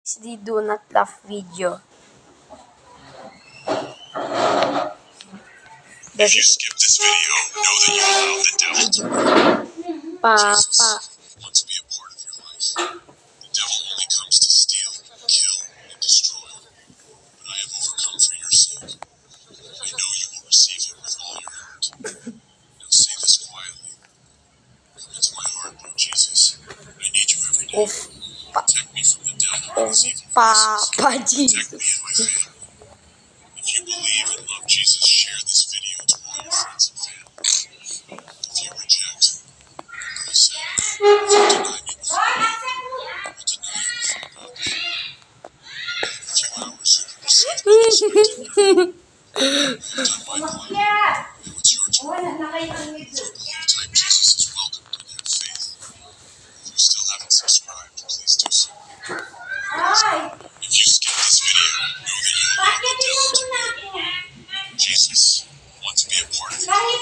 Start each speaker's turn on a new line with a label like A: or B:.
A: is the do not laugh video.
B: If you skip this video, know that you allowed the devil to
A: Papa.
B: want to be a part of your life. The devil only comes to steal, kill, and destroy. But I have overcome for your sake. I know you will receive him with all your heart. Now say this quietly. Come into my heart, Lord Jesus. I need you every day. Protect me from the devil and his evil
A: Papa
B: Protect
A: Jesus.
B: me and my family. If you believe and love Jesus, share this video to all your friends and family. If you reject, I'm pretty sad. Deny me before I will deny you before God the Father. In a few hours, you will receive unexpected miracle. I've done my part. Now it's your turn. If you believe, type Jesus is welcome and have faith. If you still haven't subscribed, please do so. If you skip this video, know that you allowed the devil to win. Jesus wants to be a part of your life.